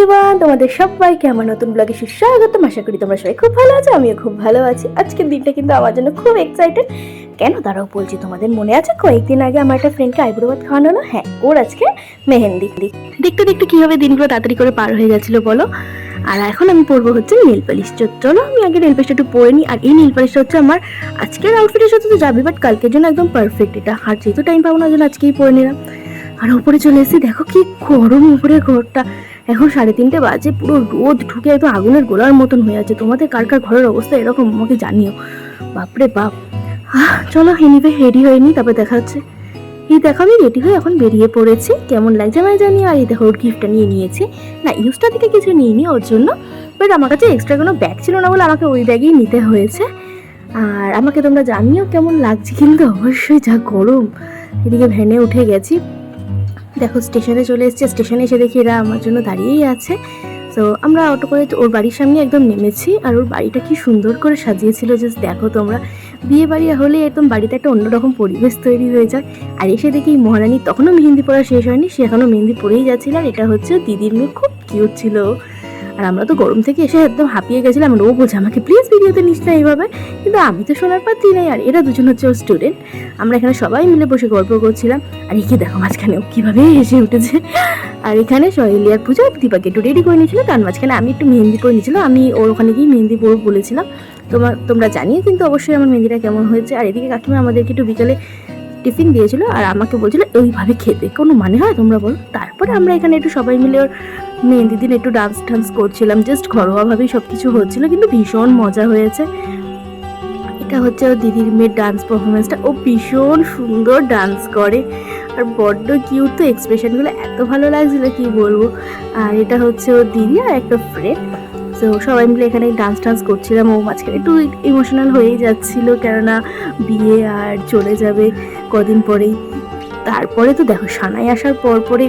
Everyone, তোমাদের সবাইকে আমার নতুন ব্লগে সুস্বাগতম। আশা করি তোমরা সবাই খুব ভালো আছো, আমিও খুব ভালো আছি। আজকের দিনটা কিন্তু আমার জন্য খুব এক্সাইটেড। কেন দাঁড়াও বলছি, তোমাদের মনে আছে কয়েকদিন আগে আমার একটা ফ্রেন্ডকে আইব্রো ভাত খাওয়ানো হলো? হ্যাঁ, ওর আজকে মেহেন্দি। দেখতে দেখতে কীভাবে দিনগুলো তাড়াতাড়ি করে পার হয়ে যাচ্ছিলো বলো। আর এখন আমি পরবো হচ্ছে নেল পালিশ। চলো আমি আগে নেল পালিশটা একটু পরে নিই। আর এই নেল পালিশটা হচ্ছে আমার আজকের আউটফিটের সাথে তো যাবে, বাট কালকের জন্য একদম পারফেক্ট এটা। আর যেহেতু টাইম পাবো না, জন্য আজকেই পরে নিলাম। আর উপরে চলে এসেছি, দেখো কি গরম উপরে ঘরটা। এখন 3:30 বাজে, পুরো রোদ ঢুকে একদম আগুনের গোলার মতন হয়ে আছে। তোমাদের কার কার ঘরের অবস্থা এরকম আমাকে জানিও। বাপরে বাপ। চলো এনিওয়ে রেডি হয়ে নি, তারপর দেখা হচ্ছে। এই দেখো আমি রেডি হয়ে এখন বেরিয়ে পড়েছি। কেমন লাগছে আমি জানি। আর এই দেখো ওর গিফটটা নিয়ে নিয়েছি। না, ইউজটা থেকে কিছু নিইনি ওর জন্য, বাট আমার কাছে এক্সট্রা কোনো ব্যাগ ছিল না বলে আমাকে ওই ব্যাগেই নিতে হয়েছে। আর আমাকে তোমরা জানিও কেমন লাগছে, কিন্তু অবশ্যই যা গরম। এদিকে ভ্যানে উঠে গেছি, দেখো স্টেশনে চলে এসেছে। স্টেশনে এসে দেখি এরা আমার জন্য দাঁড়িয়েই আছে। তো আমরা অটো করে ওর বাড়ির সামনে একদম নেমেছি। আর ওর বাড়িটা কি সুন্দর করে সাজিয়েছিল, জাস্ট দেখো তোমরা। বিয়ে বাড়ি হলে একদম বাড়িতে একটা অন্যরকম পরিবেশ তৈরি হয়ে যায়। আর এসে দেখি মহারানী তখনও মেহেন্দি পড়া শেষ হয়নি, সে এখনও মেহেন্দি পড়েই যাচ্ছিল। আর এটা হচ্ছে দিদির মেয়ে, খুব কিউট ছিল। আর আমরা তো গরম থেকে এসে একদম হাঁপিয়ে গেছিলাম। ও বলছে আমাকে প্লিজ ভিডিওতে নিস না এইভাবে, কিন্তু আমি তো শোনার পাত্রী নাই। আর এরা দুজন হচ্ছে ওর স্টুডেন্ট। আমরা এখানে সবাই মিলে বসে গল্প করছিলাম। আর একে দেখো মাঝখানে ও কীভাবে হেসে উঠেছে। আর এখানে সহেলিয়ার পুজো দীপাকে একটু রেডি করে নিয়েছিল, তার মাঝখানে আমি একটু মেহেন্দি করে নিয়েছিলাম। আমি ওর ওখানে গিয়ে মেহেন্দি পরব বলেছিলাম। তোমরা জানিয়ে কিন্তু অবশ্যই আমার মেহেন্দিটা কেমন হয়েছে। আর এদিকে কাকিমা আমাদেরকে একটু বিকালে টিফিন দিয়েছিল, আর আমাকে বলছিল এইভাবে খেতে কোনো মানে হয় তোমরা বলো। তারপরে আমরা এখানে একটু সবাই মিলে ওর মেহেন্দি দিন একটু ডান্স করছিলাম। জাস্ট ঘরোয়াভাবেই সব কিছু হচ্ছিলো, কিন্তু ভীষণ মজা হয়েছে। এটা হচ্ছে ওর দিদির মেয়ের ডান্স পারফরমেন্সটা। ও ভীষণ সুন্দর ডান্স করে আর বড্ড কিউট, তো এক্সপ্রেশনগুলো এত ভালো লাগছিল কি বলবো। আর এটা হচ্ছে ওর দিদি আর একটা ফ্রেন্ড। তো সবাই মিলে এখানে ডান্স করছিলাম। ও মাঝখানে একটু ইমোশনাল হয়েই যাচ্ছিল, কেননা বিয়ে আর চলে যাবে কদিন পরেই। তারপরে তো দেখো সানাই আসার পরে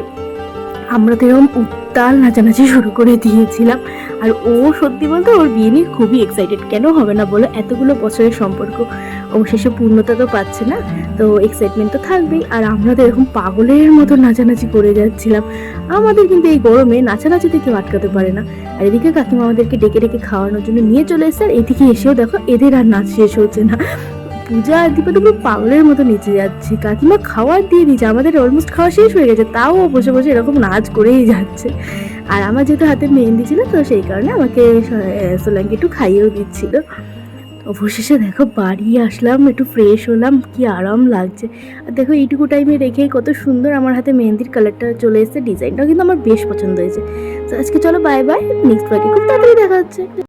আমরা তো এরকম উত্তাল নাচানাচি শুরু করে দিয়েছিলাম। আর ও সত্যি বলতে ওর বিয়ে নিয়ে খুবই এক্সাইটেড। কেন হবে না বলো, এতগুলো বছরের সম্পর্ক অবশেষে পূর্ণতা তো পাচ্ছে না, তো এক্সাইটমেন্ট তো থাকবেই। আর আমরা তো এরকম পাগলের মতো নাচানাচি করে যাচ্ছিলাম। আমাদের কিন্তু এই গরমে নাচানাচিতে কেউ আটকাতে পারে না। আর এদিকে কাকিমা আমাদেরকে ডেকে ডেকে খাওয়ানোর জন্য নিয়ে চলে এসেছে। আর এদিকে এসেও দেখো এদের আর নাচ শেষ হচ্ছে না। পূজা আর দীপা তো পুরো পাগলের মতো নিচে যাচ্ছে। কাকিমা খাওয়ার দিয়ে দিয়েছে, আমাদের অলমোস্ট খাওয়া শেষ হয়ে গেছে, তাও বসে বসে এরকম নাচ করেই যাচ্ছে। আর আমার যেহেতু হাতে মেহেন্দি ছিল, তো সেই কারণে আমাকে সোলাঙ্কি একটু খাইয়েও দিচ্ছিল। অবশেষে দেখো বাড়ি আসলাম, একটু ফ্রেশ হলাম, কি আরাম লাগছে। আর দেখো এইটুকু টাইমে রেখে কত সুন্দর আমার হাতে মেহেন্দির কালারটা চলে এসেছে। ডিজাইনটাও কিন্তু আমার বেশ পছন্দ হয়েছে। তো আজকে চলো বাই বাই, নেক্সট ব্লগে খুব তাড়াতাড়ি দেখা হচ্ছে।